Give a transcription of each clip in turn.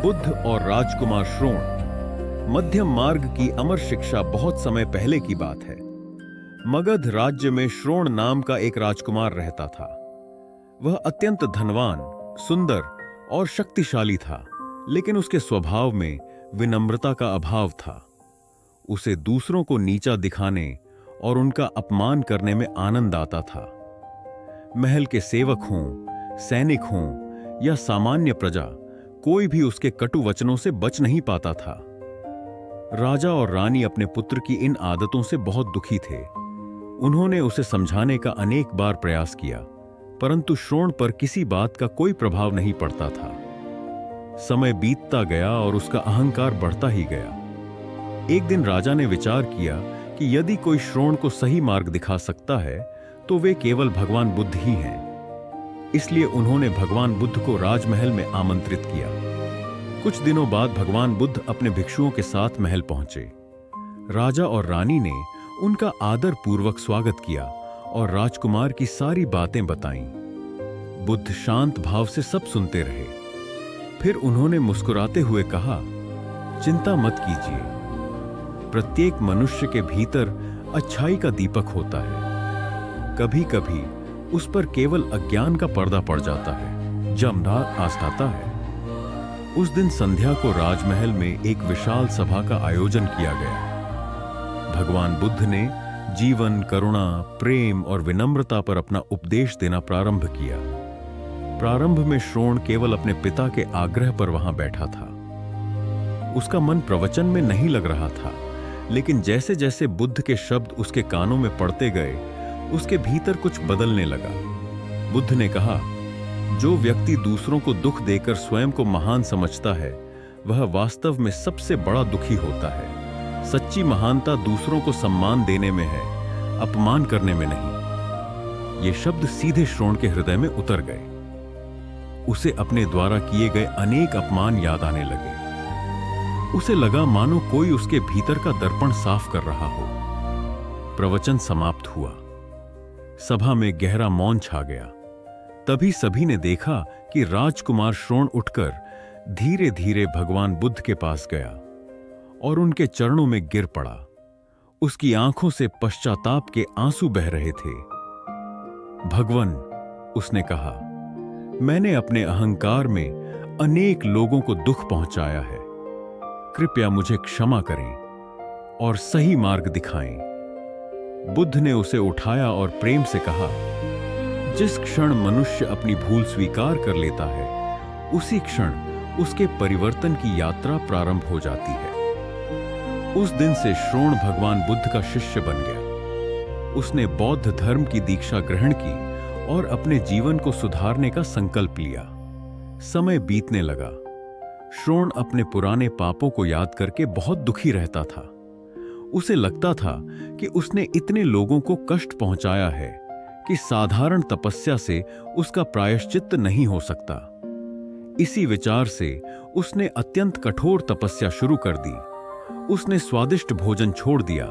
बुद्ध और राजकुमार श्रोण। मध्यम मार्ग की अमर शिक्षा बहुत समय पहले की बात है। मगध राज्य में श्रोण नाम का एक राजकुमार रहता था। वह अत्यंत धनवान, सुंदर और शक्तिशाली था, लेकिन उसके स्वभाव में विनम्रता का अभाव था। उसे दूसरों को नीचा दिखाने और उनका अपमान करने में आनंद आता था। महल के सेवक हों, सैनिक हों या सामान्य प्रजा, कोई भी उसके कटु वचनों से बच नहीं पाता था। राजा और रानी अपने पुत्र की इन आदतों से बहुत दुखी थे। उन्होंने उसे समझाने का अनेक बार प्रयास किया, परंतु श्रोण पर किसी बात का कोई प्रभाव नहीं पड़ता था। समय बीतता गया और उसका अहंकार बढ़ता ही गया। एक दिन राजा ने विचार किया कि यदि कोई श्रोण को सही मार्ग दिखा सकता है तो वे केवल भगवान बुद्ध ही हैं। इसलिए उन्होंने भगवान बुद्ध को राजमहल में आमंत्रित किया। कुछ दिनों बाद भगवान बुद्ध अपने भिक्षुओं के साथ महल पहुंचे। राजा और रानी ने उनका आदर पूर्वक स्वागत किया और राजकुमार की सारी बातें बताईं। बुद्ध शांत भाव से सब सुनते रहे। फिर उन्होंने मुस्कुराते हुए कहा, चिंता मत कीजिए। प्रत्येक मनुष्य के भीतर अच्छाई का दीपक होता है। कभी कभी उस पर केवल अज्ञान का पर्दा पड़ जाता है, जब अंधकार आस्ताता है। उस दिन संध्या को राजमहल में एक विशाल सभा का आयोजन किया गया। भगवान बुद्ध ने जीवन, करुणा, प्रेम और विनम्रता पर अपना उपदेश देना प्रारंभ किया। प्रारंभ में श्रोण केवल अपने पिता के आग्रह पर वहां बैठा था। उसका मन प्रवचन में नहीं लग रहा था, लेकिन जैसे जैसे बुद्ध के शब्द उसके कानों में पड़ते गए, उसके भीतर कुछ बदलने लगा। बुद्ध ने कहा, जो व्यक्ति दूसरों को दुख देकर स्वयं को महान समझता है, वह वास्तव में सबसे बड़ा दुखी होता है। सच्ची महानता दूसरों को सम्मान देने में है, अपमान करने में नहीं। ये शब्द सीधे श्रोण के हृदय में उतर गए। उसे अपने द्वारा किए गए अनेक अपमान याद आने लगे। उसे लगा मानो कोई उसके भीतर का दर्पण साफ कर रहा हो। प्रवचन समाप्त हुआ। सभा में गहरा मौन छा गया। तभी सभी ने देखा कि राजकुमार श्रोण उठकर धीरे धीरे भगवान बुद्ध के पास गया और उनके चरणों में गिर पड़ा। उसकी आंखों से पश्चाताप के आंसू बह रहे थे। भगवान, उसने कहा, मैंने अपने अहंकार में अनेक लोगों को दुख पहुंचाया है। कृपया मुझे क्षमा करें और सही मार्ग दिखाएं। बुद्ध ने उसे उठाया और प्रेम से कहा, जिस क्षण मनुष्य अपनी भूल स्वीकार कर लेता है, उसी क्षण उसके परिवर्तन की यात्रा प्रारंभ हो जाती है। उस दिन से श्रोण भगवान बुद्ध का शिष्य बन गया। उसने बौद्ध धर्म की दीक्षा ग्रहण की और अपने जीवन को सुधारने का संकल्प लिया। समय बीतने लगा। श्रोण अपने पुराने पापों को याद करके बहुत दुखी रहता था। उसे लगता था कि उसने इतने लोगों को कष्ट पहुंचाया है कि साधारण तपस्या से उसका प्रायश्चित्त नहीं हो सकता। इसी विचार से उसने अत्यंत कठोर तपस्या शुरू कर दी। उसने स्वादिष्ट भोजन छोड़ दिया,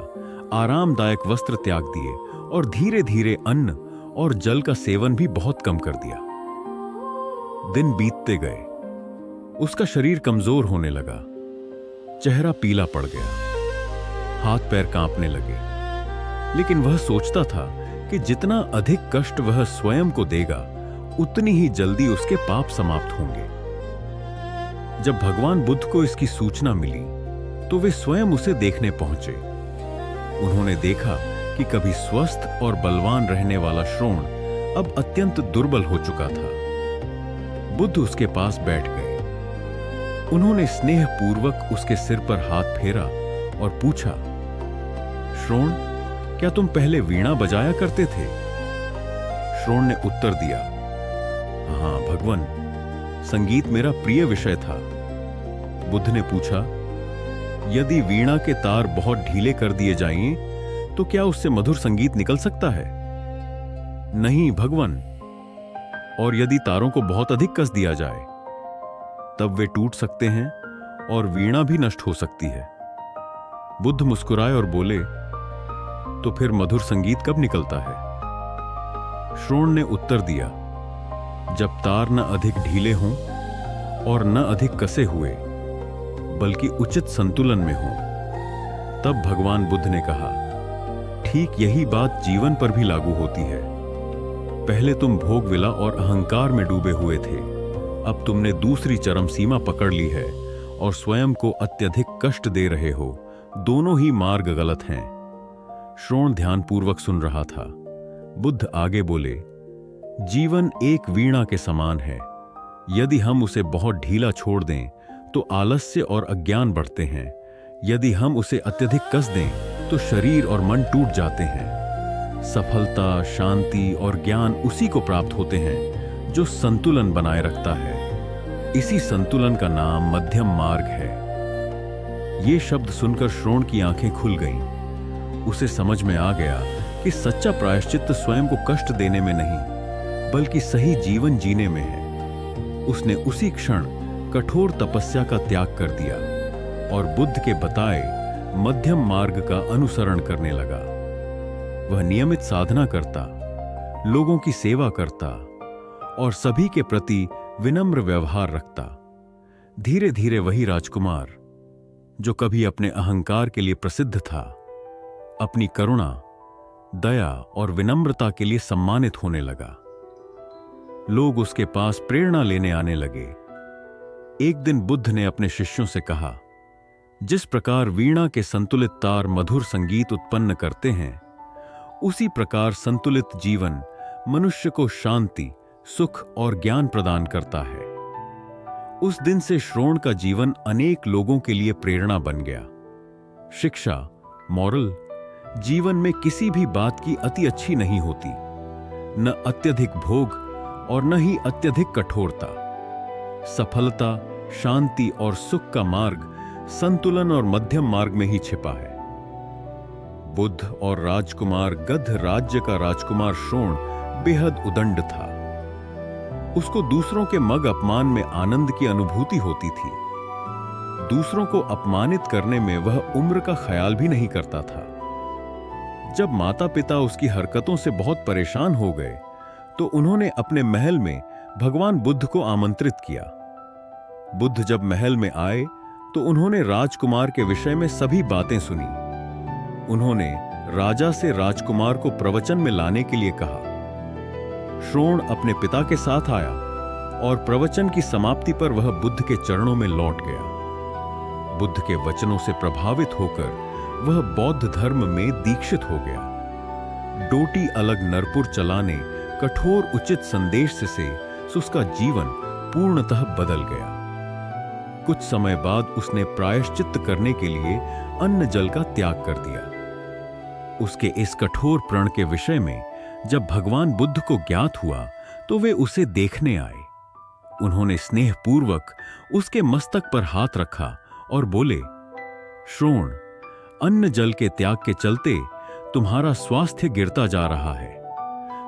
आरामदायक वस्त्र त्याग दिए और धीरे धीरे अन्न और जल का सेवन भी बहुत कम कर दिया। दिन बीतते गए। उसका शरीर कमजोर होने लगा। चेहरा पीला पड़ गया। हाथ पैर कांपने लगे। लेकिन वह सोचता था कि जितना अधिक कष्ट वह स्वयं को देगा, उतनी ही जल्दी उसके पाप समाप्त होंगे। जब भगवान बुद्ध को इसकी सूचना मिली तो वे स्वयं उसे देखने पहुंचे। उन्होंने देखा कि कभी स्वस्थ और बलवान रहने वाला श्रोण अब अत्यंत दुर्बल हो चुका था। बुद्ध उसके पास बैठ गए। उन्होंने स्नेहपूर्वक उसके सिर पर हाथ फेरा और पूछा, श्रोण, क्या तुम पहले वीणा बजाया करते थे? श्रोण ने उत्तर दिया, हाँ भगवान, संगीत मेरा प्रिय विषय था। बुद्ध ने पूछा, यदि वीणा के तार बहुत ढीले कर दिए जाएं, तो क्या उससे मधुर संगीत निकल सकता है? नहीं भगवान। और यदि तारों को बहुत अधिक कस दिया जाए, तब वे टूट सकते हैं और वीणा भी नष्ट हो सकती है। बुद्ध मुस्कुराए और बोले, तो फिर मधुर संगीत कब निकलता है? श्रोण ने उत्तर दिया, जब तार न अधिक ढीले हों और न अधिक कसे हुए, बल्कि उचित संतुलन में हो। तब भगवान बुद्ध ने कहा, ठीक यही बात जीवन पर भी लागू होती है। पहले तुम भोगविला और अहंकार में डूबे हुए थे, अब तुमने दूसरी चरम सीमा पकड़ ली है और स्वयं को अत्यधिक कष्ट दे रहे हो। दोनों ही मार्ग गलत हैं। श्रोण ध्यानपूर्वक सुन रहा था। बुद्ध आगे बोले, जीवन एक वीणा के समान है। यदि हम उसे बहुत ढीला छोड़ दें तो आलस्य और अज्ञान बढ़ते हैं। यदि हम उसे अत्यधिक कस दें तो शरीर और मन टूट जाते हैं। सफलता, शांति और ज्ञान उसी को प्राप्त होते हैं जो संतुलन बनाए रखता है। इसी संतुलन का नाम मध्यम मार्ग है। ये शब्द सुनकर श्रोण की आंखें खुल गईं। उसे समझ में आ गया कि सच्चा प्रायश्चित्त स्वयं को कष्ट देने में नहीं, बल्कि सही जीवन जीने में है। उसने उसी क्षण कठोर तपस्या का त्याग कर दिया और बुद्ध के बताए मध्यम मार्ग का अनुसरण करने लगा। वह नियमित साधना करता, लोगों की सेवा करता और सभी के प्रति विनम्र व्यवहार रखता। धीरे धीरे वही राजकुमार जो कभी अपने अहंकार के लिए प्रसिद्ध था, अपनी करुणा, दया और विनम्रता के लिए सम्मानित होने लगा। लोग उसके पास प्रेरणा लेने आने लगे। एक दिन बुद्ध ने अपने शिष्यों से कहा, जिस प्रकार वीणा के संतुलित तार मधुर संगीत उत्पन्न करते हैं, उसी प्रकार संतुलित जीवन मनुष्य को शांति, सुख और ज्ञान प्रदान करता है। उस दिन से श्रोण का जीवन अनेक लोगों के लिए प्रेरणा बन गया। शिक्षा, मॉरल, जीवन में किसी भी बात की अति अच्छी नहीं होती, न अत्यधिक भोग और न ही अत्यधिक कठोरता। सफलता, शांति और सुख का मार्ग संतुलन और मध्यम मार्ग में ही छिपा है। बुद्ध और राजकुमार गध राज्य का राजकुमार श्रोण बेहद उदंड था। उसको दूसरों के मग अपमान में आनंद की अनुभूति होती थी। दूसरों को अपमानित करने में वह उम्र का ख्याल भी नहीं करता था। जब माता पिता उसकी हरकतों से बहुत परेशान हो गए तो उन्होंने अपने महल में भगवान बुद्ध को आमंत्रित किया। बुद्ध जब महल में आए तो उन्होंने राजकुमार के विषय में सभी बातें सुनी। उन्होंने राजा से राजकुमार को प्रवचन में लाने के लिए कहा। श्रोण अपने पिता के साथ आया और प्रवचन की समाप्ति पर वह बुद्ध के चरणों में लौट गया। बुद्ध के वचनों से प्रभावित होकर वह बौद्ध धर्म में दीक्षित हो गया। डोटी अलग नरपुर चलाने कठोर उचित संदेश से उसका जीवन पूर्णतः बदल गया। कुछ समय बाद उसने प्रायश्चित्त करने के लिए अन्न जल का त्याग कर दिया। उसके इस कठोर प्रण के विषय में जब भगवान बुद्ध को ज्ञात हुआ तो वे उसे देखने आए। उन्होंने स्नेहपूर्वक उसके मस्तक पर हाथ रखा और बोले, श्रोण, अन्न जल के त्याग के चलते तुम्हारा स्वास्थ्य गिरता जा रहा है।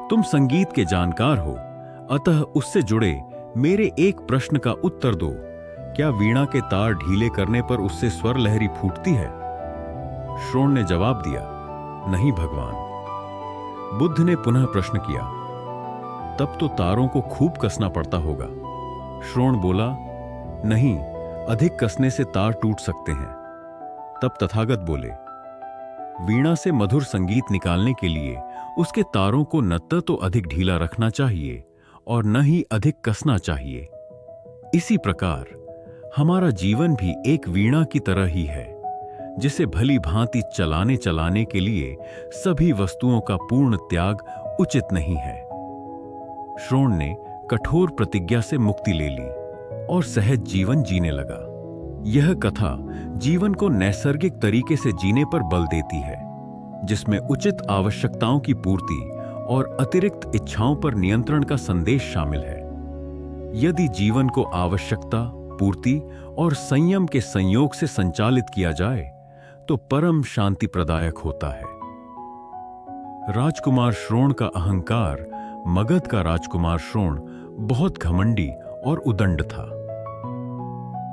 तुम संगीत के जानकार हो, अतः उससे जुड़े मेरे एक प्रश्न का उत्तर दो। क्या वीणा के तार ढीले करने पर उससे स्वर लहरी फूटती है? श्रोण ने जवाब दिया, नहीं भगवान। बुद्ध ने पुनः प्रश्न किया, तब तो तारों को खूब कसना पड़ता होगा। श्रोण बोला, नहीं, अधिक कसने से तार टूट सकते हैं। तब तथागत बोले, वीणा से मधुर संगीत निकालने के लिए उसके तारों को न तो अधिक ढीला रखना चाहिए और न ही अधिक कसना चाहिए। इसी प्रकार हमारा जीवन भी एक वीणा की तरह ही है, जिसे भली भांति चलाने चलाने के लिए सभी वस्तुओं का पूर्ण त्याग उचित नहीं है। श्रोण ने कठोर प्रतिज्ञा से मुक्ति ले ली और सहज जीवन जीने लगा। यह कथा जीवन को नैसर्गिक तरीके से जीने पर बल देती है, जिसमें उचित आवश्यकताओं की पूर्ति और अतिरिक्त इच्छाओं पर नियंत्रण का संदेश शामिल है। यदि जीवन को आवश्यकता, पूर्ति और संयम के संयोग से संचालित किया जाए तो परम शांति प्रदायक होता है। राजकुमार श्रोण का अहंकार मगध का राजकुमार श्रोण बहुत घमंडी और उदंड था।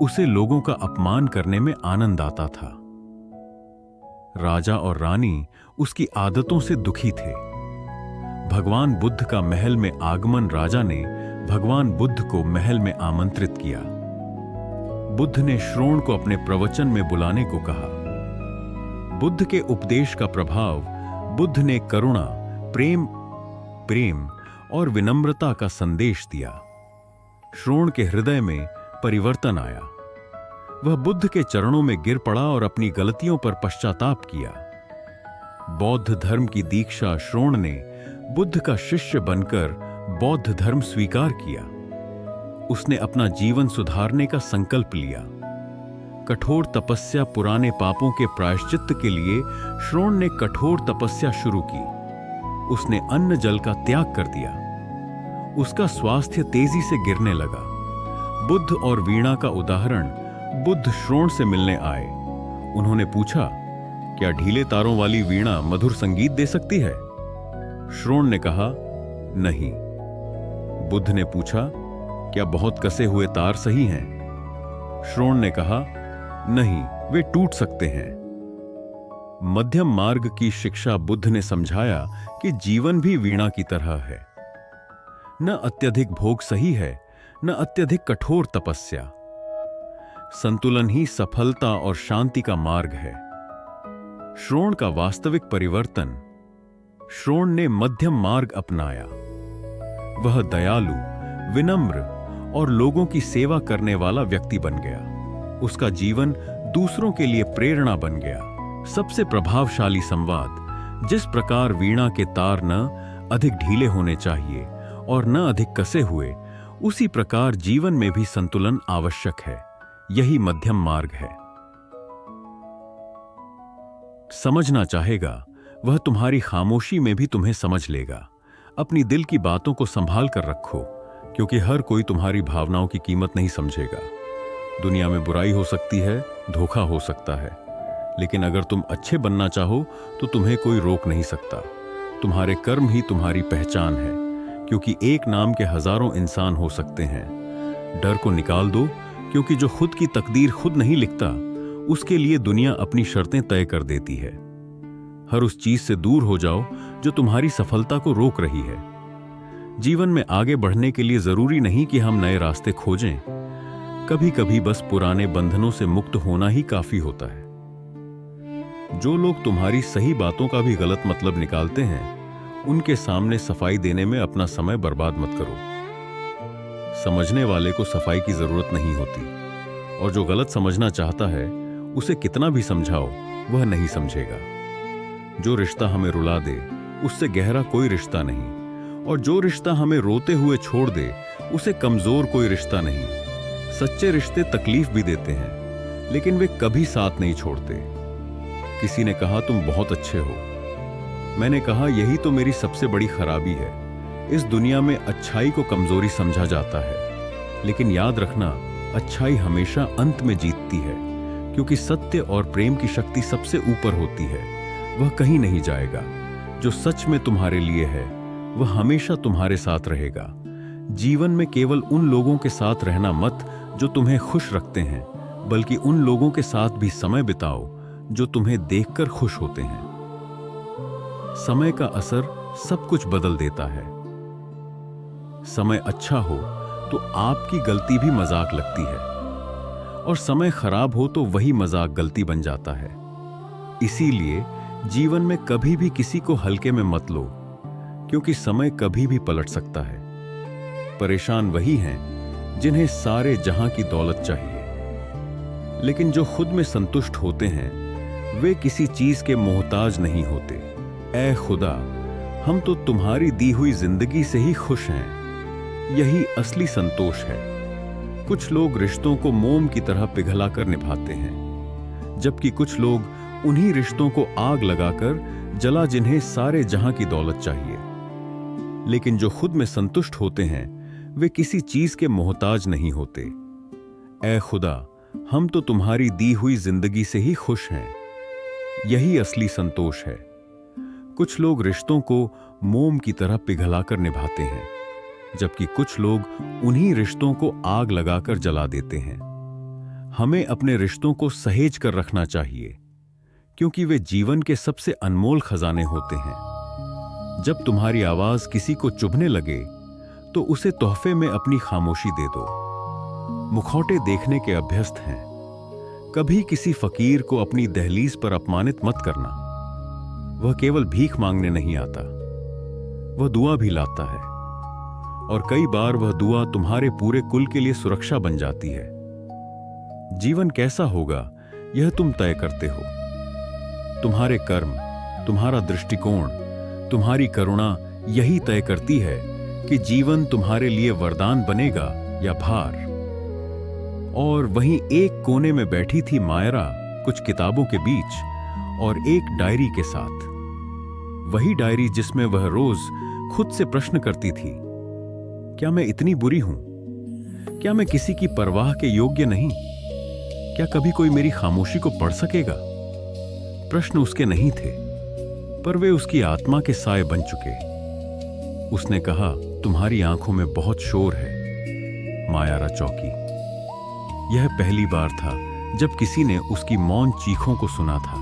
उसे लोगों का अपमान करने में आनंद आता था। राजा और रानी उसकी आदतों से दुखी थे। भगवान बुद्ध का महल में आगमन राजा ने भगवान बुद्ध को महल में आमंत्रित किया। बुद्ध ने श्रोण को अपने प्रवचन में बुलाने को कहा। बुद्ध के उपदेश का प्रभाव, बुद्ध ने करुणा, प्रेम और विनम्रता का संदेश दिया। श्रोण के हृदय में परिवर्तन आया। वह बुद्ध के चरणों में गिर पड़ा और अपनी गलतियों पर पश्चाताप किया। बौद्ध धर्म की दीक्षा श्रोण ने बुद्ध का शिष्य बनकर बौद्ध धर्म स्वीकार किया। उसने अपना जीवन सुधारने का संकल्प लिया। कठोर तपस्या, पुराने पापों के प्रायश्चित्त के लिए श्रोण ने कठोर तपस्या शुरू की। उसने अन्न जल का त्याग कर दिया। उसका स्वास्थ्य तेजी से गिरने लगा। बुद्ध और वीणा का उदाहरण, बुद्ध श्रोण से मिलने आए। उन्होंने पूछा, क्या ढीले तारों वाली वीणा मधुर संगीत दे सकती है? श्रोण ने कहा, नहीं। बुद्ध ने पूछा, क्या बहुत कसे हुए तार सही हैं? श्रोण ने कहा, नहीं, वे टूट सकते हैं। मध्यम मार्ग की शिक्षा बुद्ध ने समझाया कि जीवन भी वीणा की तरह है। न अत्यधिक भोग सही है, न अत्यधिक कठोर तपस्या। संतुलन ही सफलता और शांति का मार्ग है। श्रोण का वास्तविक परिवर्तन, श्रोण ने मध्यम मार्ग अपनाया। वह दयालु, विनम्र और लोगों की सेवा करने वाला व्यक्ति बन गया। उसका जीवन दूसरों के लिए प्रेरणा बन गया। सबसे प्रभावशाली संवाद, जिस प्रकार वीणा के तार न अधिक ढीले होने चाहिए और न अधिक कसे हुए, उसी प्रकार जीवन में भी संतुलन आवश्यक है। यही मध्यम मार्ग है। समझना चाहेगा, वह तुम्हारी खामोशी में भी तुम्हें समझ लेगा। अपनी दिल की बातों को संभाल कर रखो, क्योंकि हर कोई तुम्हारी भावनाओं की कीमत नहीं समझेगा। दुनिया में बुराई हो सकती है, धोखा हो सकता है, लेकिन अगर तुम अच्छे बनना चाहो तो तुम्हें कोई रोक नहीं सकता। तुम्हारे कर्म ही तुम्हारी पहचान है, क्योंकि एक नाम के हजारों इंसान हो सकते हैं। डर को निकाल दो, क्योंकि जो खुद की तकदीर खुद नहीं लिखता, उसके लिए दुनिया अपनी शर्तें तय कर देती है। हर उस चीज से दूर हो जाओ जो तुम्हारी सफलता को रोक रही है। जीवन में आगे बढ़ने के लिए जरूरी नहीं कि हम नए रास्ते खोजें। कभी कभी बस पुराने बंधनों से मुक्त होना ही काफी होता है। जो लोग तुम्हारी सही बातों का भी गलत मतलब निकालते हैं, उनके सामने सफाई देने में अपना समय बर्बाद मत करो। समझने वाले को सफाई की जरूरत नहीं होती, और जो गलत समझना चाहता है, उसे कितना भी समझाओ, वह नहीं समझेगा। जो रिश्ता हमें रुला दे, उससे गहरा कोई रिश्ता नहीं, और जो रिश्ता हमें रोते हुए छोड़ दे, उसे कमजोर कोई रिश्ता नहीं। सच्चे रिश्ते तकलीफ भी देते हैं, लेकिन वे कभी साथ नहीं छोड़ते। किसी ने कहा, तुम बहुत अच्छे हो। मैंने कहा, यही तो मेरी सबसे बड़ी खराबी है। इस दुनिया में अच्छाई को कमजोरी समझा जाता है, लेकिन याद रखना, अच्छाई हमेशा अंत में जीतती है, क्योंकि सत्य और प्रेम की शक्ति सबसे ऊपर होती है। वह कहीं नहीं जाएगा। जो सच में तुम्हारे लिए है, वह हमेशा तुम्हारे साथ रहेगा। जीवन में केवल उन लोगों के साथ रहना मत जो तुम्हें खुश रखते हैं, बल्कि उन लोगों के साथ भी समय बिताओ जो तुम्हें देखकर खुश होते हैं। समय का असर सब कुछ बदल देता है। समय अच्छा हो तो आपकी गलती भी मजाक लगती है, और समय खराब हो तो वही मजाक गलती बन जाता है। इसीलिए जीवन में कभी भी किसी को हल्के में मत लो, क्योंकि समय कभी भी पलट सकता है। परेशान वही हैं जिन्हें सारे जहां की दौलत चाहिए, लेकिन जो खुद में संतुष्ट होते हैं, वे किसी चीज के मोहताज नहीं होते। ऐ खुदा, हम तो तुम्हारी दी हुई जिंदगी से ही खुश हैं। यही असली संतोष है। कुछ लोग रिश्तों को मोम की तरह पिघलाकर निभाते हैं, जबकि कुछ लोग उन्हीं रिश्तों को आग लगाकर जला जिन्हें सारे जहां की दौलत चाहिए। लेकिन जो खुद में संतुष्ट होते हैं, वे किसी चीज के मोहताज नहीं होते। ऐ खुदा, हम तो तुम्हारी दी हुई जिंदगी से ही खुश हैं। यही असली संतोष है। कुछ लोग रिश्तों को मोम की तरह पिघलाकर निभाते हैं, जबकि कुछ लोग उन्हीं रिश्तों को आग लगाकर जला देते हैं। हमें अपने रिश्तों को सहेज कर रखना चाहिए, क्योंकि वे जीवन के सबसे अनमोल खजाने होते हैं। जब तुम्हारी आवाज किसी को चुभने लगे, तो उसे तोहफे में अपनी खामोशी दे दो। मुखौटे देखने के अभ्यस्त हैं। कभी किसी फकीर को अपनी दहलीज पर अपमानित मत करना। वह केवल भीख मांगने नहीं आता, वह दुआ भी लाता है, और कई बार वह दुआ तुम्हारे पूरे कुल के लिए सुरक्षा बन जाती है। जीवन कैसा होगा यह तुम तय करते हो। तुम्हारे कर्म, तुम्हारा दृष्टिकोण, तुम्हारी करुणा यही तय करती है कि जीवन तुम्हारे लिए वरदान बनेगा या भार। और वहीं एक कोने में बैठी थी मायरा कुछ किताबों के बीच और एक डायरी के साथ। वही डायरी जिसमें वह रोज खुद से प्रश्न करती थी, क्या मैं इतनी बुरी हूं? क्या मैं किसी की परवाह के योग्य नहीं? क्या कभी कोई मेरी खामोशी को पढ़ सकेगा? प्रश्न उसके नहीं थे, पर वे उसकी आत्मा के साए बन चुके। उसने कहा, तुम्हारी आंखों में बहुत शोर है। मायारा चौंकी। यह पहली बार था जब किसी ने उसकी मौन चीखों को सुना था।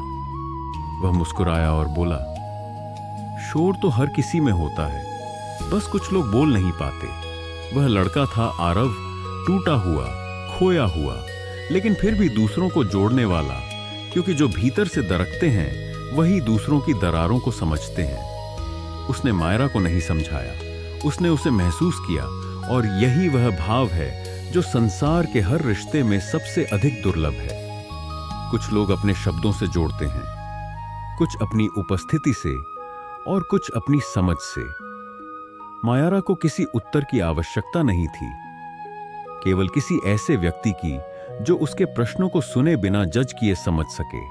वह मुस्कुराया और बोला, शोर तो हर किसी में होता है, बस कुछ लोग बोल नहीं पाते। वह लड़का था आरव, टूटा हुआ, खोया हुआ, लेकिन फिर भी दूसरों को जोड़ने वाला, क्योंकि जो भीतर से दरकते हैं वही दूसरों की दरारों को समझते हैं। उसने मायरा को नहीं समझाया, उसने उसे महसूस किया, और यही वह भाव है जो संसार के हर रिश्ते में सबसे अधिक दुर्लभ है। कुछ लोग अपने शब्दों से जोड़ते हैं, कुछ अपनी उपस्थिति से और कुछ अपनी समझ से। मायारा को किसी उत्तर की आवश्यकता नहीं थी, केवल किसी ऐसे व्यक्ति की जो उसके प्रश्नों को सुने बिना जज किए समझ सके।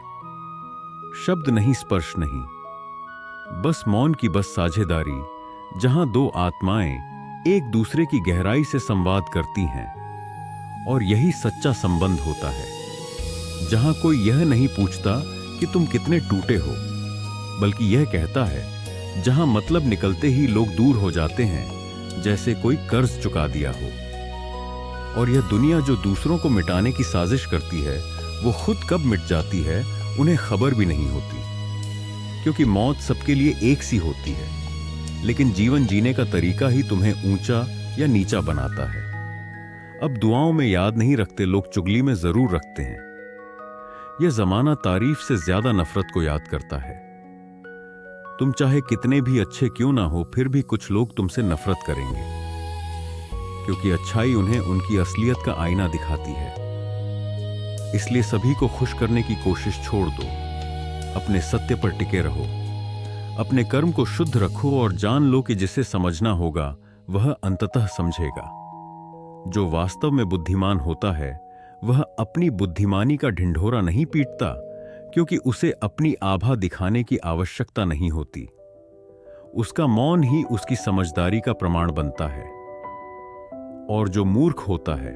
शब्द नहीं, स्पर्श नहीं, बस मौन की बस साझेदारी, जहां दो आत्माएं एक दूसरे की गहराई से संवाद करती हैं। और यही सच्चा संबंध होता है, जहां कोई यह नहीं पूछता कि तुम कितने टूटे हो, बल्कि यह कहता है, जहां मतलब निकलते ही लोग दूर हो जाते हैं, जैसे कोई कर्ज चुका दिया हो। और यह दुनिया जो दूसरों को मिटाने की साजिश करती है, वो खुद कब मिट जाती है उन्हें खबर भी नहीं होती। क्योंकि मौत सबके लिए एक सी होती है, लेकिन जीवन जीने का तरीका ही तुम्हें ऊंचा या नीचा बनाता है। अब दुआओं में याद नहीं रखते लोग, चुगली में जरूर रखते हैं। यह जमाना तारीफ से ज्यादा नफरत को याद करता है। तुम चाहे कितने भी अच्छे क्यों ना हो, फिर भी कुछ लोग तुमसे नफरत करेंगे, क्योंकि अच्छाई उन्हें उनकी असलियत का आईना दिखाती है। इसलिए सभी को खुश करने की कोशिश छोड़ दो, अपने सत्य पर टिके रहो, अपने कर्म को शुद्ध रखो और जान लो कि जिसे समझना होगा वह अंततः समझेगा। जो वास्तव में बुद्धिमान होता है वह अपनी बुद्धिमानी का ढिंढोरा नहीं पीटता, क्योंकि उसे अपनी आभा दिखाने की आवश्यकता नहीं होती। उसका मौन ही उसकी समझदारी का प्रमाण बनता है। और जो मूर्ख होता है